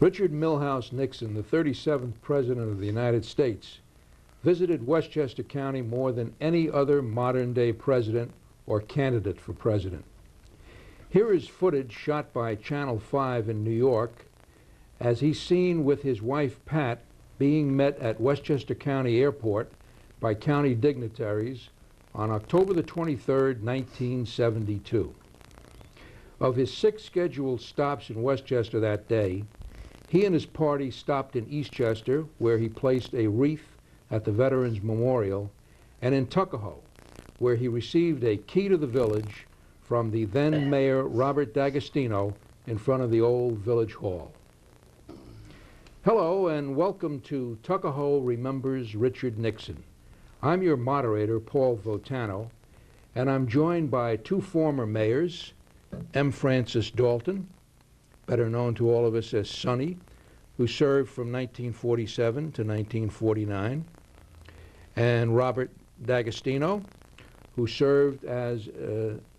Richard Milhouse Nixon, the 37th President of the United States, visited Westchester County more than any other modern-day president or candidate for president. Here is footage shot by Channel 5 in New York as he's seen with his wife Pat being met at Westchester County Airport by county dignitaries on October the 23rd, 1972. Of his 6 scheduled stops in Westchester that day, he and his party stopped in Eastchester, where he placed a wreath at the Veterans Memorial, and in Tuckahoe, where he received a key to the village from the then Mayor Robert D'Agostino in front of the old Village Hall. Hello and welcome to Tuckahoe Remembers Richard Nixon. I'm your moderator, Paul Votano, and I'm joined by 2 former mayors, M. Francis Dalton, better known to all of us as Sonny, who served from 1947 to 1949, and Robert D'Agostino, who served as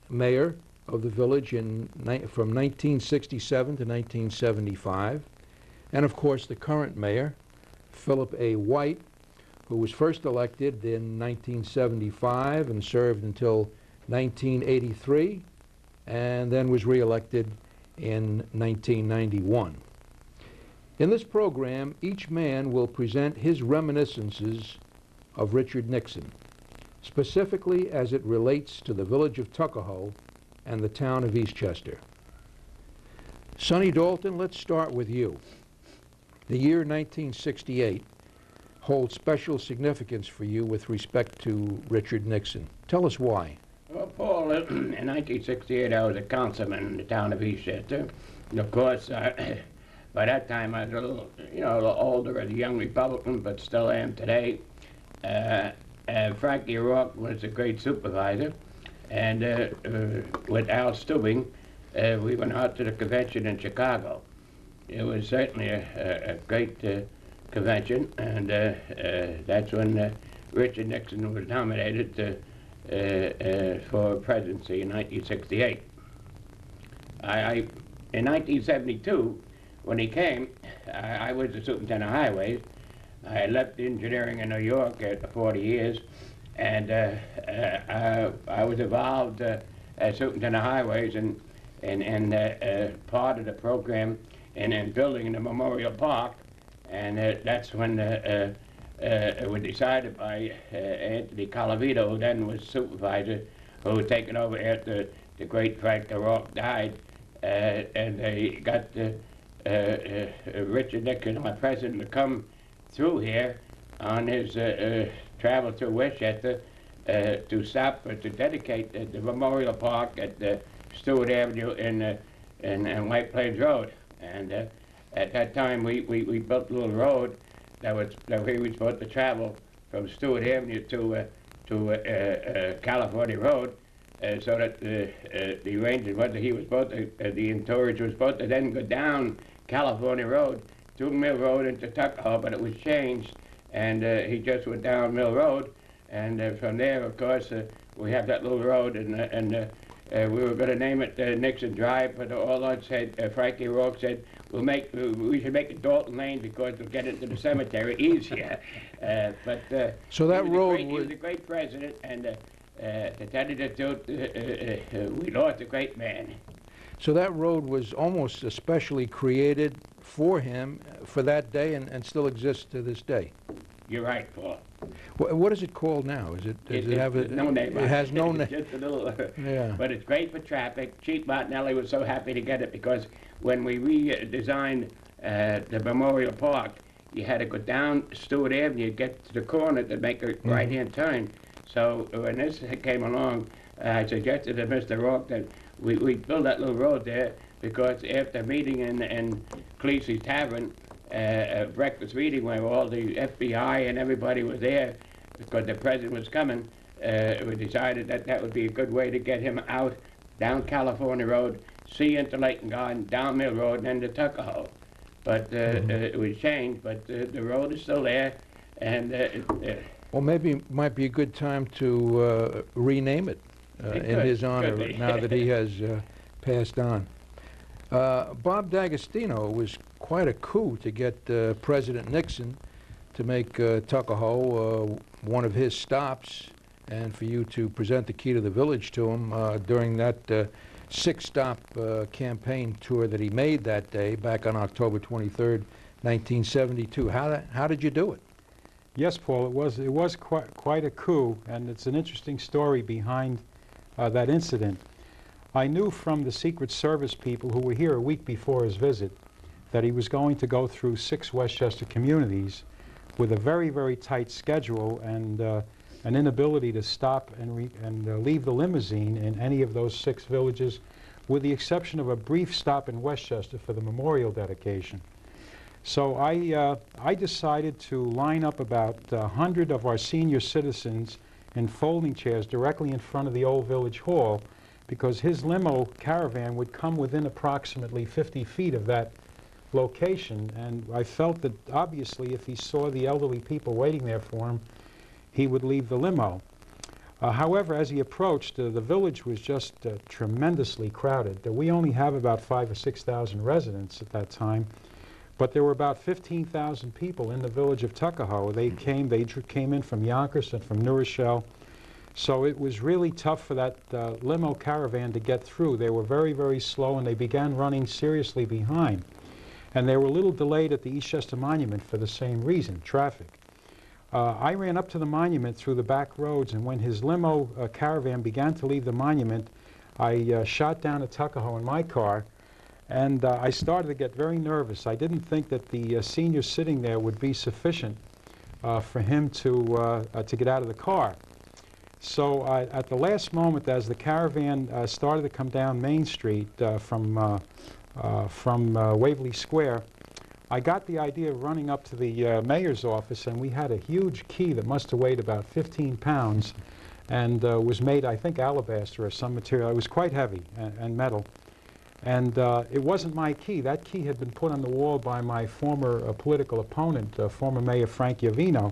mayor of the village from 1967 to 1975, and of course the current mayor, Philip A. White, who was first elected in 1975 and served until 1983, and then was re-elected in 1991. In this program, each man will present his reminiscences of Richard Nixon, specifically as it relates to the village of Tuckahoe and the town of Eastchester. Sonny Dalton, let's start with you. The year 1968 holds special significance for you with respect to Richard Nixon. Tell us why. Well, Paul, in 1968 I was a councilman in the town of Eastchester. And of course, by that time I was a little older as a young Republican, but still am today. Frankie O'Rourke was a great supervisor, and with Al Stubing, we went out to the convention in Chicago. It was certainly a great convention, and that's when Richard Nixon was nominated for presidency in 1968. In 1972, when he came, I was the superintendent of highways. I had left engineering in New York after 40 years, and I was involved as superintendent of highways and part of the program in building the Memorial Park, and that's when it was decided by Anthony Colavito, who then was supervisor, who was taken over after the great Frank O'Rourke died, and they got Richard Nixon, my president, to come through here on his travel through Westchester to stop to dedicate the Memorial Park at Stewart Avenue and White Plains Road. And at that time, we built a little road that we were supposed to travel from Stewart Avenue to California Road, so that the arrangement was that he was supposed to, the entourage was supposed to then go down California Road to Mill Road into Tuckahoe, but it was changed, and he just went down Mill Road, and from there, of course, we have that little road, and we were going to name it Nixon Drive, but all I said, Frankie O'Rourke said, we should make it Dalton Lane because we'll get into the cemetery easier. So that road he was a great president, and to tell you the truth, we lost a great man. So that road was almost especially created for him for that day and still exists to this day. You're right, Paul. What is it called now? Does it have no name? It has no name. Just a little. Yeah. But it's great for traffic. Chief Martinelli was so happy to get it because when we redesigned the Memorial Park, you had to go down Stewart Avenue, get to the corner to make a right-hand turn. So when this came along, I suggested to Mr. O'Rourke that we build that little road there because after meeting in Cleasy's Tavern, a breakfast meeting where all the FBI and everybody was there because the president was coming, we decided that that would be a good way to get him out down California Road, see into Layton Garden, down Mill Road, and then to Tuckahoe. But it was changed, but the road is still there, and well, maybe it might be a good time to rename it in his honor now that he has passed on. Bob D'Agostino was quite a coup to get President Nixon to make Tuckahoe one of his stops, and for you to present the key to the village to him during that six-stop campaign tour that he made that day back on October 23rd, 1972. How did you do it? Yes, Paul, it was quite a coup, and it's an interesting story behind that incident. I knew from the Secret Service people who were here a week before his visit that he was going to go through 6 Westchester communities with a very, very tight schedule and an inability to stop and leave the limousine in any of those 6 villages, with the exception of a brief stop in Westchester for the memorial dedication. So I decided to line up about 100 of our senior citizens in folding chairs directly in front of the old village hall, because his limo caravan would come within approximately 50 feet of that location, and I felt that obviously if he saw the elderly people waiting there for him, he would leave the limo. However, as he approached, the village was just tremendously crowded. We only have about 5,000 or 6,000 residents at that time, but there were about 15,000 people in the village of Tuckahoe. They came in from Yonkers and from New Rochelle, so it was really tough for that limo caravan to get through. They were very, very slow, and they began running seriously behind. And they were a little delayed at the Eastchester Monument for the same reason, traffic. I ran up to the monument through the back roads, and when his limo caravan began to leave the monument, I shot down to Tuckahoe in my car, and I started to get very nervous. I didn't think that the seniors sitting there would be sufficient for him to get out of the car. So at the last moment, as the caravan started to come down Main Street from Waverly Square, I got the idea of running up to the mayor's office, and we had a huge key that must have weighed about 15 pounds and was made, I think, alabaster or some material. It was quite heavy and metal. And it wasn't my key. That key had been put on the wall by my former political opponent, former Mayor Frank Iovino,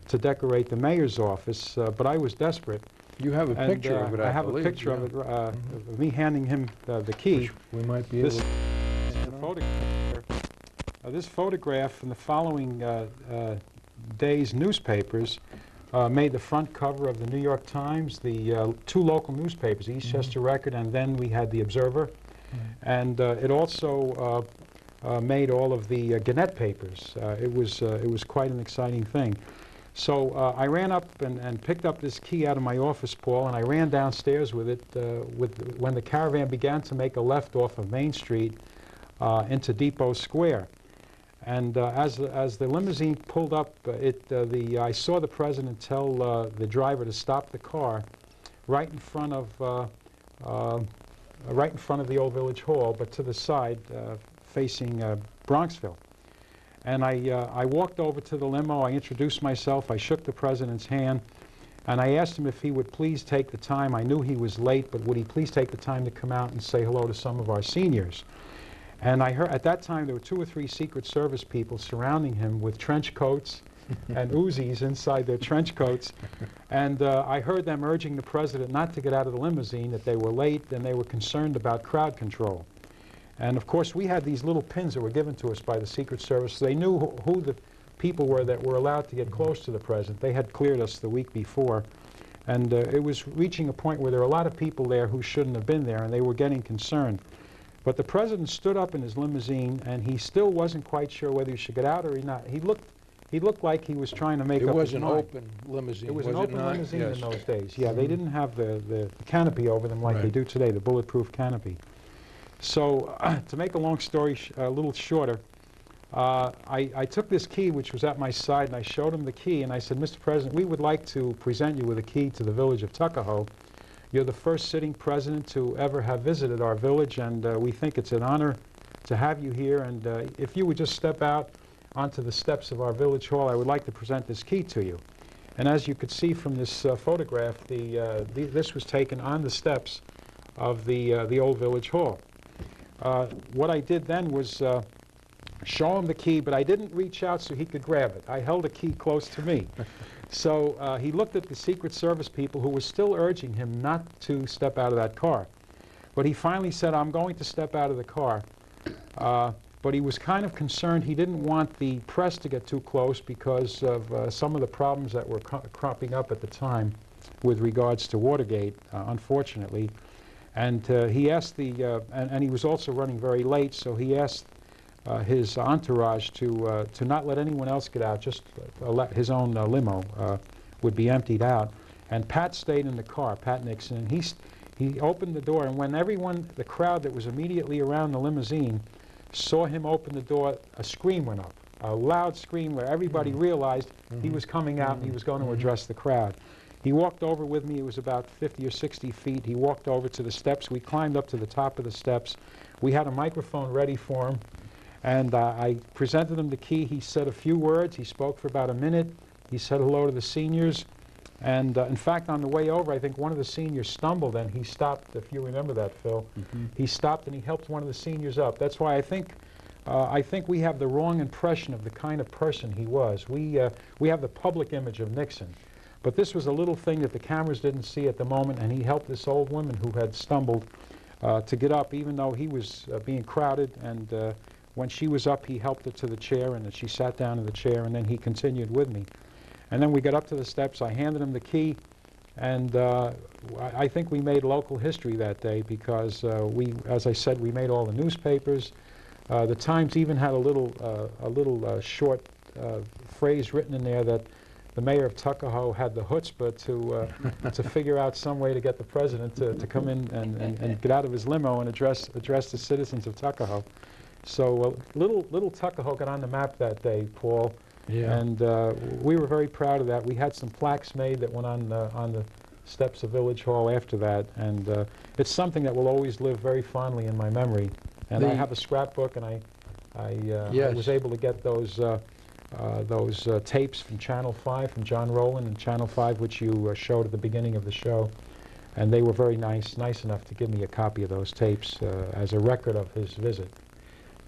to decorate the mayor's office, but I was desperate. You have a picture of it, I have believe. A picture of it, of me handing him the key. Which we might be able to... This photograph from the following day's newspapers made the front cover of the New York Times, the 2 local newspapers, Eastchester Record, and then we had the Observer. And it also made all of the Gannett papers. It was quite an exciting thing. So I ran up and picked up this key out of my office, Paul, and I ran downstairs with it when the caravan began to make a left off of Main Street into Depot Square. And as the limousine pulled up, I saw the president tell the driver to stop the car right in front of the old village hall, but to the side, facing Bronxville. And I walked over to the limo. I introduced myself. I shook the president's hand, and I asked him if he would please take the time. I knew he was late, but would he please take the time to come out and say hello to some of our seniors? And I heard at that time there were 2 or 3 Secret Service people surrounding him with trench coats and Uzis inside their trench coats. And I heard them urging the president not to get out of the limousine, that they were late and they were concerned about crowd control. And of course we had these little pins that were given to us by the Secret Service. So they knew who the people were that were allowed to get close to the president. They had cleared us the week before. And it was reaching a point where there were a lot of people there who shouldn't have been there, and they were getting concerned. But the president stood up in his limousine, and he still wasn't quite sure whether he should get out or not. He looked like he was trying to make up his mind. It was an open limousine. It was an open limousine in those days. Yeah, they didn't have the canopy over them like they do today, the bulletproof canopy. So to make a long story a little shorter, I took this key, which was at my side, and I showed him the key, and I said, Mr. President, we would like to present you with a key to the village of Tuckahoe. You're the first sitting president to ever have visited our village, and we think it's an honor to have you here. And if you would just step out onto the steps of our village hall, I would like to present this key to you. And as you could see from this photograph, this was taken on the steps of the old village hall. What I did then was show him the key, but I didn't reach out so he could grab it. I held the key close to me. So he looked at the Secret Service people who were still urging him not to step out of that car. But he finally said, "I'm going to step out of the car." But he was kind of concerned. He didn't want the press to get too close because of some of the problems that were cropping up at the time with regards to Watergate, unfortunately. And he asked and he was also running very late, so he asked his entourage to not let anyone else get out, just let his own limo would be emptied out. And Pat stayed in the car, Pat Nixon, and he opened the door, and when everyone, the crowd that was immediately around the limousine, saw him open the door, a scream went up, a loud scream where everybody realized he was coming out and he was going to address the crowd. He walked over with me. It was about 50 or 60 feet. He walked over to the steps. We climbed up to the top of the steps. We had a microphone ready for him, and I presented him the key. He said a few words. He spoke for about a minute. He said hello to the seniors. And in fact, on the way over, I think one of the seniors stumbled, and he stopped, if you remember that, Phil. He stopped and he helped one of the seniors up. That's why I think we have the wrong impression of the kind of person he was. We have the public image of Nixon. But this was a little thing that the cameras didn't see at the moment, and he helped this old woman who had stumbled to get up, even though he was being crowded. And when she was up, he helped her to the chair, and she sat down in the chair, and then he continued with me. And then we got up to the steps. I handed him the key, and I think we made local history that day because as I said, we made all the newspapers. The Times even had a little short phrase written in there that the mayor of Tuckahoe had the chutzpah to figure out some way to get the president to come in and get out of his limo and address the citizens of Tuckahoe. So little Tuckahoe got on the map that day, Paul. Yeah. And we were very proud of that. We had some plaques made that went on the steps of Village Hall after that, and it's something that will always live very fondly in my memory. And I have a scrapbook, and I was able to get those tapes from Channel 5, from John Rowland and Channel 5, which you showed at the beginning of the show. And they were very nice enough to give me a copy of those tapes as a record of his visit.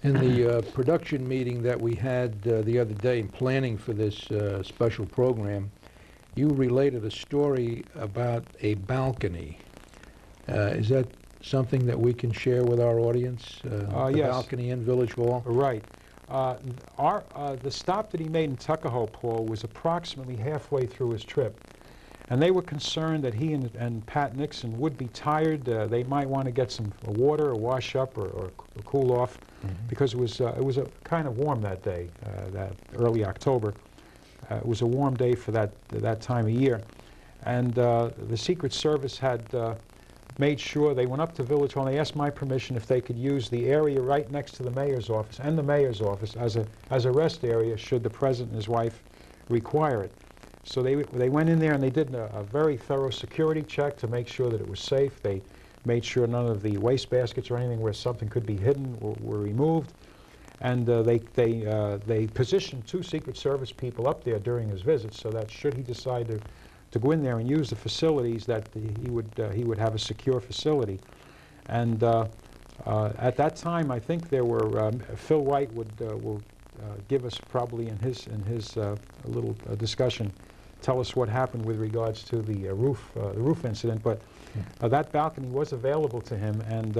In the production meeting that we had the other day in planning for this special program, you related a story about a balcony. Is that something that we can share with our audience? The yes. Balcony in Village Hall? Right. The stop that he made in Tuckahoe, Paul, was approximately halfway through his trip. And they were concerned that he and Pat Nixon would be tired. They might want to get some water or wash up or cool off, because it was kind of warm that day, that early October. It was a warm day for that time of year. And the Secret Service had made sure, they went up to Village Hall and they asked my permission if they could use the area right next to the mayor's office and the mayor's office as a rest area should the president and his wife require it. So they went in there and they did a very thorough security check to make sure that it was safe. They made sure none of the waste baskets or anything where something could be hidden were removed. And they positioned 2 Secret Service people up there during his visit so that should he decide to go in there and use the facilities, that he would have a secure facility. And at that time, I think there were Phil White will give us probably in his little discussion, tell us what happened with regards to the roof incident. But that balcony was available to him, and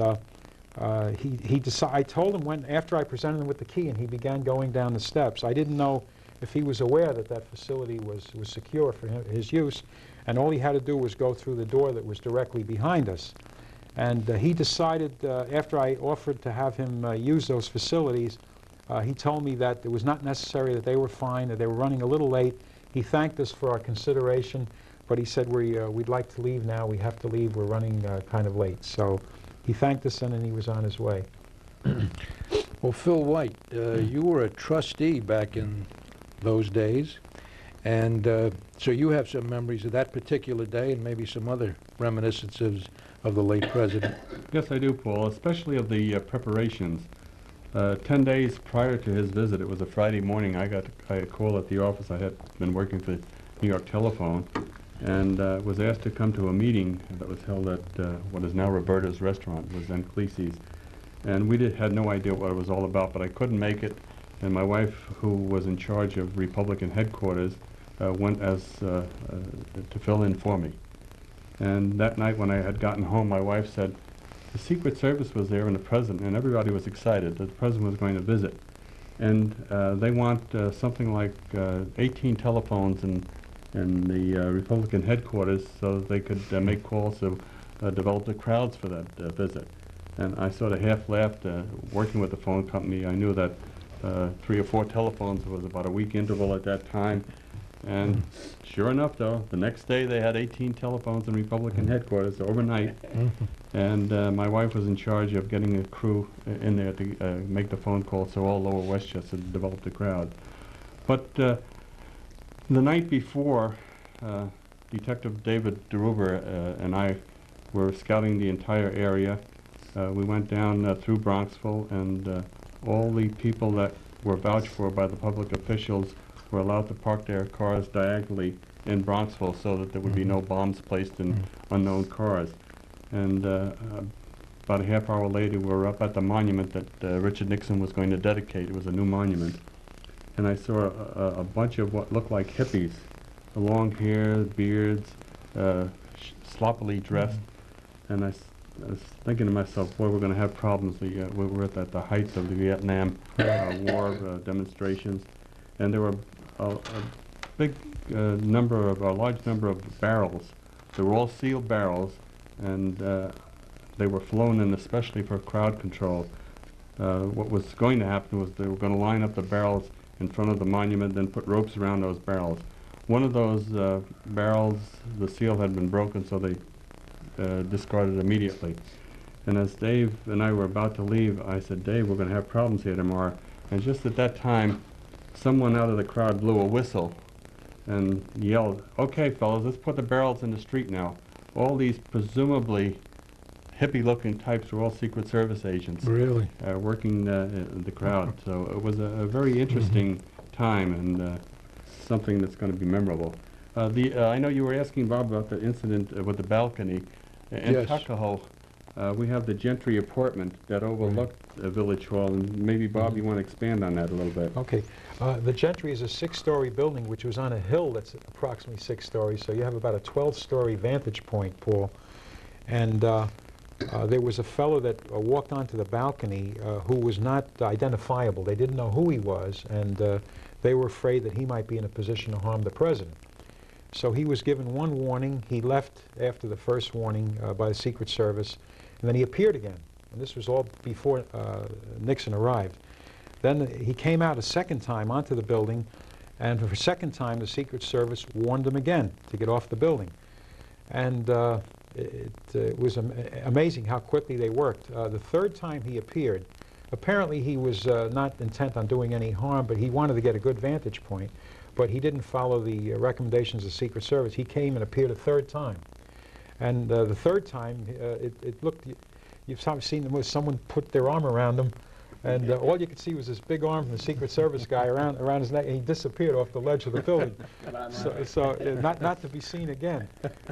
he decided. I told him after I presented him with the key, and he began going down the steps. I didn't know if he was aware that facility was secure for his use, and all he had to do was go through the door that was directly behind us. And he decided, after I offered to have him use those facilities, he told me that it was not necessary, that they were fine, that they were running a little late. He thanked us for our consideration, but he said, we'd like to leave now. We have to leave. We're running kind of late. So he thanked us, and then he was on his way. Well, Phil White, you were a trustee back in those days, And so you have some memories of that particular day and maybe some other reminiscences of the late president. Yes, I do, Paul, especially of the preparations. 10 days prior to his visit, it was a Friday morning, I had a call at the office. I had been working for New York Telephone and was asked to come to a meeting that was held at what is now Roberta's restaurant. It was then Cleese's. And we had no idea what it was all about, but I couldn't make it. And my wife, who was in charge of Republican headquarters, went as to fill in for me. And that night when I had gotten home, my wife said, the Secret Service was there and the President, and everybody was excited that the President was going to visit. And they want something like 18 telephones in the Republican headquarters so that they could make calls to develop the crowds for that visit. And I sort of half laughed. Working with the phone company, I knew that 3 or 4 telephones was about a week interval at that time. And sure enough, though, the next day they had 18 telephones in Republican headquarters overnight. And my wife was in charge of getting a crew in there to make the phone call so all Lower Westchester developed a crowd. But the night before, Detective David DeRuber and I were scouting the entire area. We went down through Bronxville, and all the people that were vouched for by the public officials were allowed to park their cars diagonally in Bronxville so that there would be no bombs placed in unknown cars. And about a half hour later, we were up at the monument that Richard Nixon was going to dedicate. It was a new monument. And I saw a bunch of what looked like hippies, long hair, beards, sloppily dressed. And I was thinking to myself, boy, we're going to have problems. We were at the height of the Vietnam War demonstrations. And there were a large number of barrels. They were all sealed barrels, and they were flown in especially for crowd control. What was going to happen was they were going to line up the barrels in front of the monument, then put ropes around those barrels. One of those barrels, the seal had been broken, so they discarded it immediately. And as Dave and I were about to leave, I said, Dave, we're going to have problems here tomorrow. And just at that time, someone out of the crowd blew a whistle and yelled, okay, fellas, let's put the barrels in the street now. All these presumably hippie-looking types were all Secret Service agents. Really? Working the crowd. So it was a very interesting time and something that's going to be memorable. I know you were asking, Bob, about the incident with the balcony. In Yes. Tuckahoe, we have the Gentry apartment that overlooked Village Hall, and maybe, Bob, you want to expand on that a little bit. Okay. The Gentry is a 6-story building which was on a hill that's approximately 6 stories, so you have about a 12-story vantage point, Paul. And there was a fellow that walked onto the balcony who was not identifiable. They didn't know who he was, and they were afraid that he might be in a position to harm the president. So he was given one warning. He left after the first warning by the Secret Service, and then he appeared again. And this was all before Nixon arrived. Then he came out a second time onto the building, and for a second time the Secret Service warned him again to get off the building. And it was amazing how quickly they worked. The third time he appeared, apparently he was not intent on doing any harm, but he wanted to get a good vantage point. But he didn't follow the recommendations of the Secret Service. He came and appeared a third time. And the third time, it looked, you've seen someone put their arm around him, and all you could see was this big arm from the Secret Service guy around his neck, and he disappeared off the ledge of the building. So not to be seen again.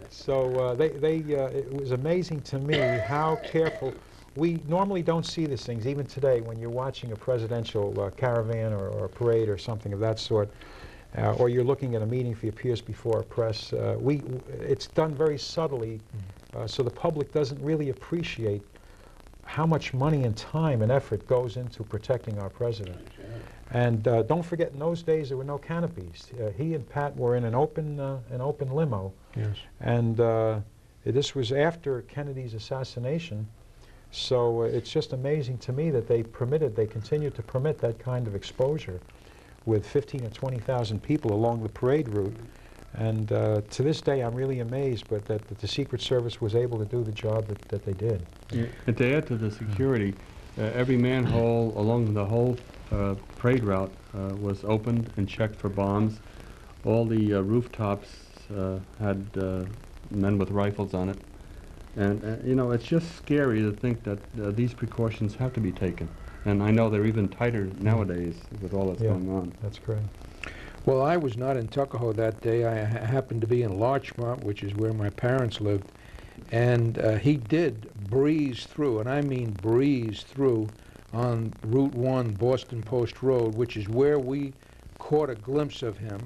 So it was amazing to me how careful. We normally don't see these things, even today, when you're watching a presidential caravan or a parade or something of that sort. Or you're looking at a meeting if he appears before a press. It's done very subtly, so the public doesn't really appreciate how much money and time and effort goes into protecting our president. And don't forget, in those days there were no canopies. He and Pat were in an open limo. Yes. And this was after Kennedy's assassination. So it's just amazing to me that they continued to permit that kind of exposure with 15 or 20,000 people along the parade route. And to this day, I'm really amazed that the Secret Service was able to do the job that they did. Yeah. And to add to the security, every manhole along the whole parade route was opened and checked for bombs. all the rooftops had men with rifles on it. And, you know, it's just scary to think that these precautions have to be taken. And I know they're even tighter nowadays with all that's going on. That's correct. Well, I was not in Tuckahoe that day. I happened to be in Larchmont, which is where my parents lived. And he did breeze through, and I mean breeze through, on Route 1, Boston Post Road, which is where we caught a glimpse of him.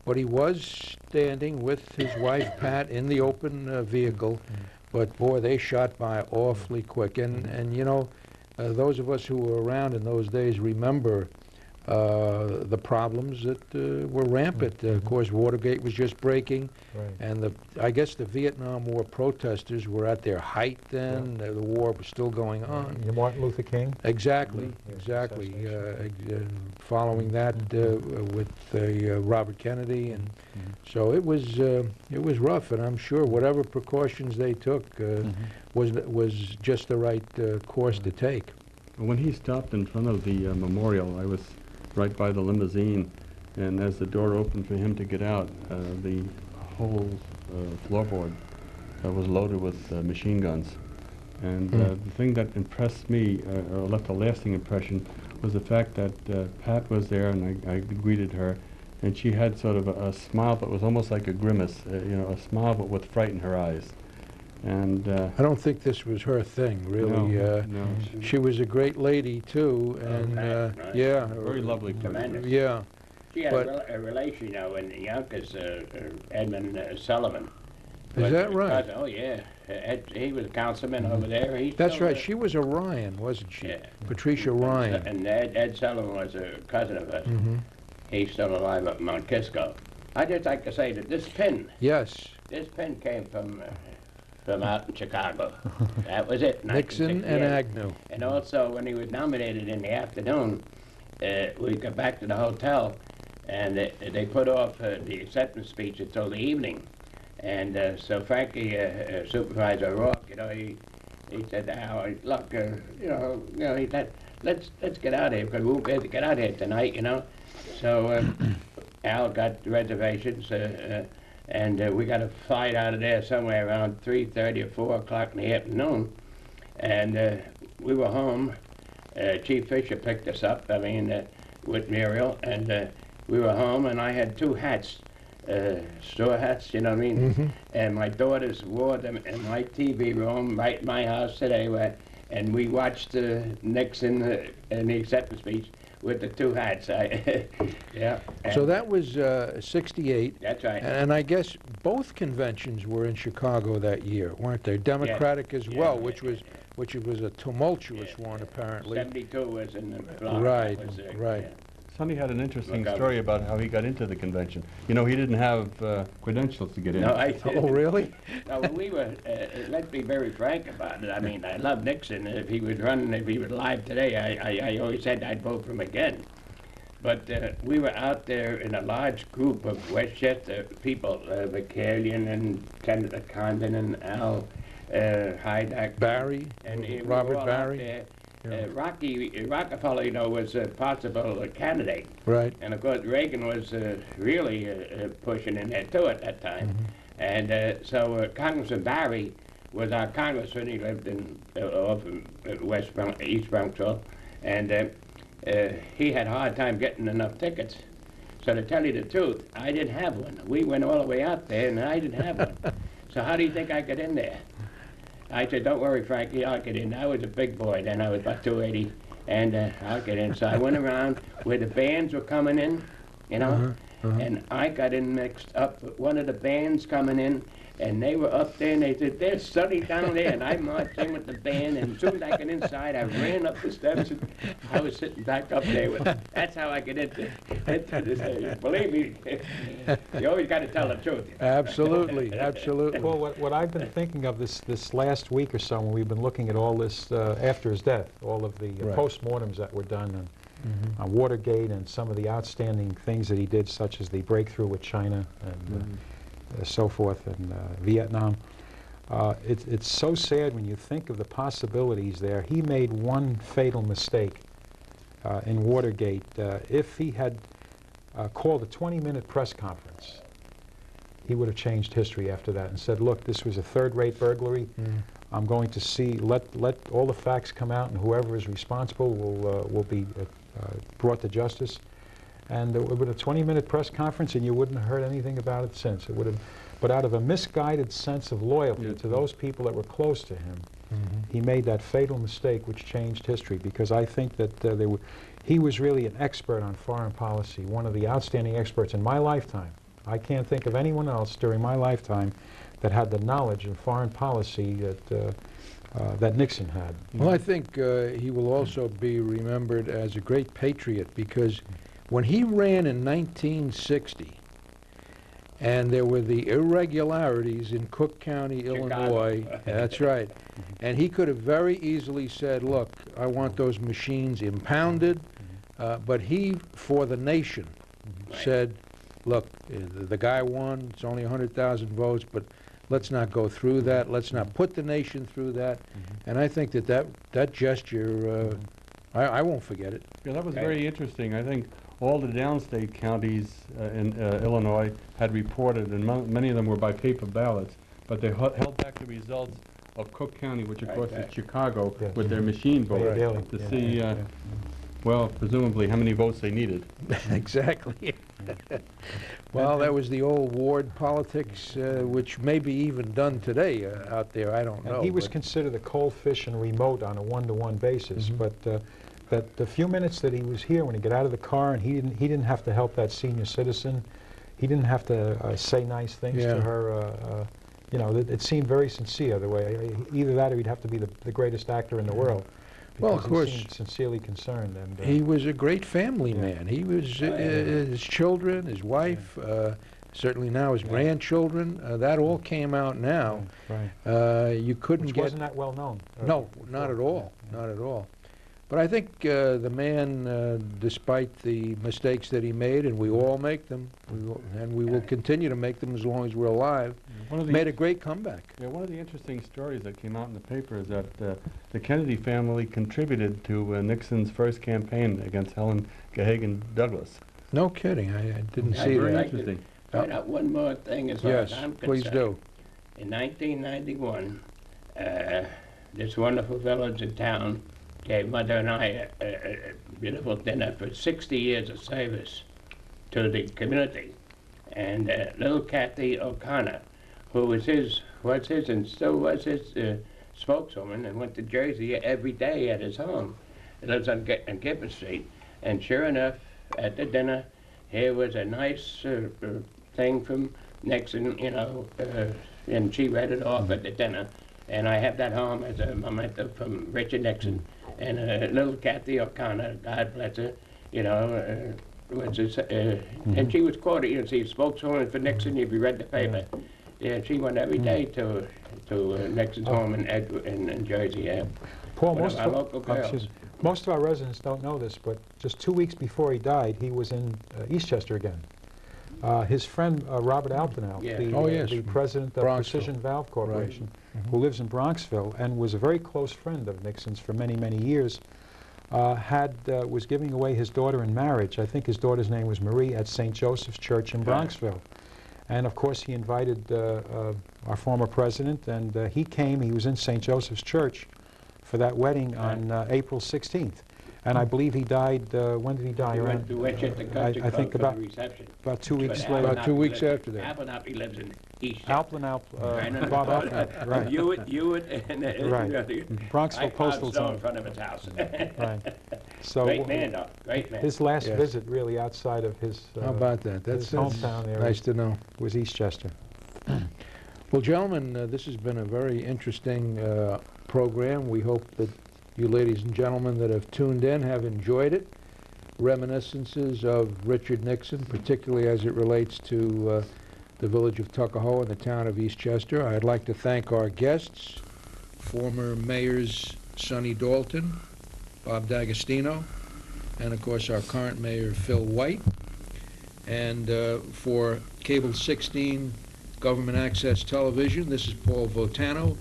But he was standing with his wife, Pat, in the open vehicle. But, boy, they shot by awfully quick. And you know, those of us who were around in those days remember the problems that were rampant. Of course, Watergate was just breaking, and I guess the Vietnam War protesters were at their height then. The war was still going on. Martin Luther King? Exactly, exactly. Following that with Robert Kennedy, and so it was rough. And I'm sure whatever precautions they took was just the right course to take. When he stopped in front of the memorial, I was right by the limousine, and as the door opened for him to get out, the whole floorboard was loaded with machine guns. And the thing that impressed me, or left a lasting impression, was the fact that Pat was there, and I greeted her, and she had sort of a smile, but was almost like a grimace, you know, a smile but with fright in her eyes. And I don't think this was her thing, really. No. She was a great lady too, and right. yeah, Very lovely person. yeah. She had a relation, you know, in Yonkers, Edmund Sullivan. Is that right? Oh, yeah. He was a councilman over there. That's right. She was a Ryan, wasn't she? Yeah. Patricia Ryan. And Ed Sullivan was a cousin of us. He's still alive up in Mount Kisco. I'd just like to say that this pin, Yes. this pin came from out in Chicago. That was it. Nixon and Agnew. And also, when he was nominated in the afternoon, we got back to the hotel, and they put off the acceptance speech until the evening. And so Frankie, Supervisor Rourke, you know, he said, "Al, look, he said, let's get out of here because we won't be able to get out of here tonight, you know." So Al got the reservations, and we got a flight out of there somewhere around 3:30 or 4 o'clock in the afternoon, and we were home. Chief Fisher picked us up, with Muriel, and we were home, and I had two hats. Straw hats, you know what I mean? And my daughters wore them in my TV room right in my house today, and we watched Nixon and the acceptance speech with the two hats. Yeah. So that was 68. That's right. And I guess both conventions were in Chicago that year, weren't they? Democratic as well, which was a tumultuous one, apparently. 72 was in the block. Right, right. Yeah. Sonny had an interesting story about how he got into the convention. You know, he didn't have credentials to get in. No, Oh, really? No, we were, let's be very frank about it. I mean, I love Nixon. If he was alive today, I always said I'd vote for him again. But we were out there in a large group of Westchester people, McCallion and Senator Condon and Al Hydak. Barry, and Robert Barry. There. Rockefeller, you know, was a possible candidate. Right. And of course, Reagan was really pushing in there too at that time. And so Congressman Barry was our congressman. He lived in off in West Bronx, East Bronxville, and he had a hard time getting enough tickets. So to tell you the truth, I didn't have one. We went all the way out there, and I didn't have one. So how do you think I got in there? I said, "Don't worry, Frankie, I'll get in." I was a big boy then. I was about 280, and I'll get in. So I went around where the bands were coming in, you know, and I got in mixed up with one of the bands coming in, and they were up there, and they said, "There's Sonny down there," and I marched in with the band, and as soon as I got inside, I ran up the steps, and I was sitting back up there with them. That's how I get into this. Believe me, you always got to tell the truth. Absolutely, absolutely. Well, what I've been thinking of this last week or so, when we've been looking at all this after his death, all of the postmortems that were done on Watergate and some of the outstanding things that he did, such as the breakthrough with China and so forth, and Vietnam. It's so sad when you think of the possibilities there. He made one fatal mistake in Watergate. If he had called a 20-minute press conference, he would have changed history after that and said, look, this was a third-rate burglary. I'm going to see, let all the facts come out, and whoever is responsible will be brought to justice. And it would have a 20-minute press conference, and you wouldn't have heard anything about it since. It would have, but out of a misguided sense of loyalty to those people that were close to him, he made that fatal mistake which changed history, because I think that he was really an expert on foreign policy, one of the outstanding experts in my lifetime. I can't think of anyone else during my lifetime that had the knowledge of foreign policy that Nixon had. Well, I think he will also be remembered as a great patriot, because when he ran in 1960, and there were the irregularities in Cook County, Illinois. That's right. And he could have very easily said, look, I want those machines impounded. But he, for the nation, said, look, the guy won. It's only 100,000 votes, but let's not go through that. Let's not put the nation through that. And I think that gesture, I won't forget it. Yeah, that was very interesting. I think all the downstate counties in Illinois had reported, and many of them were by paper ballots, but they held back the results of Cook County, which of course is Chicago, with their machine vote, to see, well, presumably how many votes they needed. Exactly. Well, that was the old ward politics, which may be even done today out there. I don't know. And he was considered a cold fish and remote on a one-to-one basis, but that the few minutes that he was here, when he got out of the car, and he didn't have to help that senior citizen, he didn't have to say nice things to her. You know, it seemed very sincere the way. Either that, or he'd have to be the greatest actor in the world. Well, of course, he seemed sincerely concerned. And he was a great family man. He was his children, his wife, certainly now his grandchildren. That all came out now. You couldn't Which get. wasn't that well known. No, not at all. Not at all. But I think the man, despite the mistakes that he made, and we all make them, and we will continue to make them as long as we're alive, made a great comeback. Yeah, one of the interesting stories that came out in the paper is that the Kennedy family contributed to Nixon's first campaign against Helen Gahagan Douglas. No kidding. I didn't see Very that. interesting. Find out one more thing as far as I'm concerned. Please do. In 1991, this wonderful village and town gave Mother and I a beautiful dinner for 60 years of service to the community. And little Kathy O'Connor, who was his and still was his spokeswoman, and went to Jersey every day at his home. He lives on Gifford Street. And sure enough, at the dinner, here was a nice thing from Nixon, you know, and she read it off at the dinner. And I have that home as a memento from Richard Nixon. And little Kathy O'Connor, God bless her, you know, was his, and she was quoted, you know, she spokeswoman for Nixon, if you read the paper. Yeah, she went every day to Nixon's home in Jersey, yeah. Paul, One of our local girls. Most of our residents don't know this, but just 2 weeks before he died, he was in Eastchester again. His friend Robert Alpinal, the president of Precision Valve Corporation, who lives in Bronxville and was a very close friend of Nixon's for many, many years, was giving away his daughter in marriage. I think his daughter's name was Marie, at St. Joseph's Church in Bronxville. And of course he invited our former president, and he came. He was in St. Joseph's Church for that wedding on April 16th. And I believe he died, when did he die? He Around, went to the country I think club about for the reception. About 2 weeks But later. About 2 weeks after that. Alpinal lives in East. Bob Alpinal, right. Hewitt, and Right. Bronxville Postal in Zone. front of his house. Right. So Great man, though. Great man. his last visit, really, outside of his How about that? That's hometown area, nice to know. was Eastchester. Well, gentlemen, this has been a very interesting program. We hope that you ladies and gentlemen that have tuned in have enjoyed it. Reminiscences of Richard Nixon, particularly as it relates to the village of Tuckahoe and the town of Eastchester. I'd like to thank our guests, former mayors Sonny Dalton, Bob D'Agostino, and of course our current mayor Phil White. And for Cable 16 Government Access Television, this is Paul Votano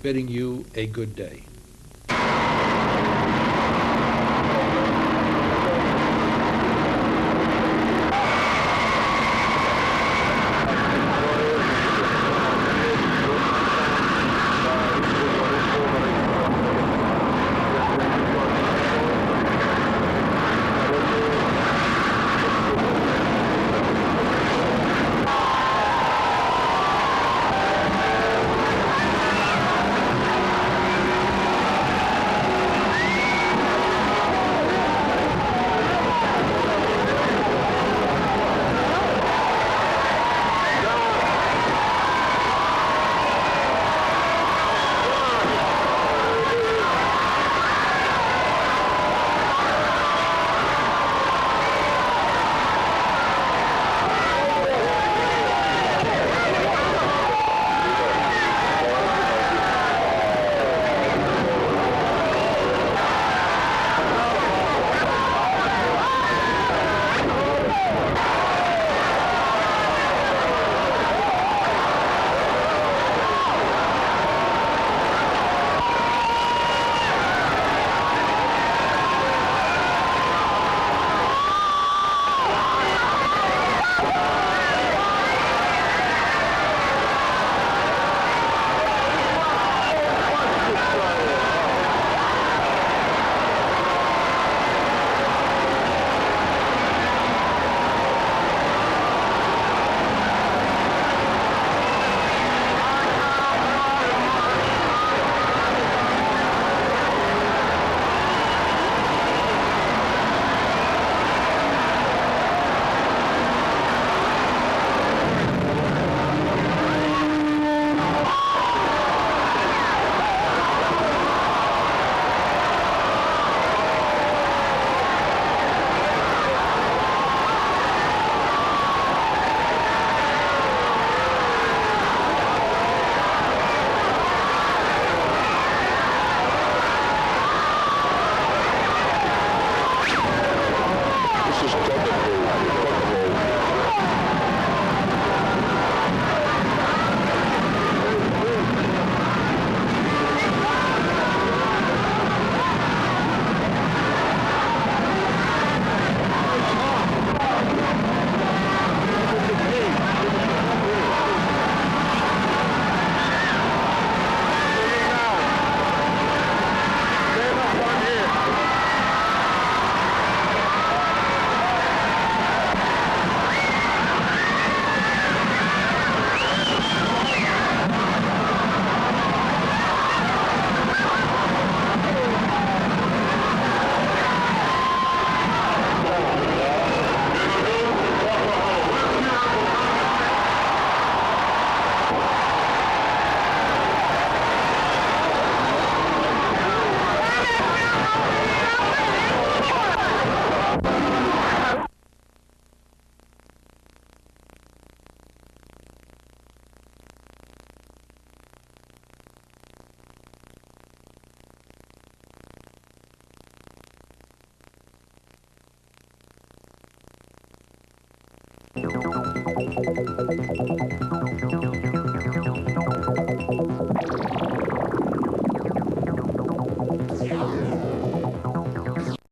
bidding you a good day.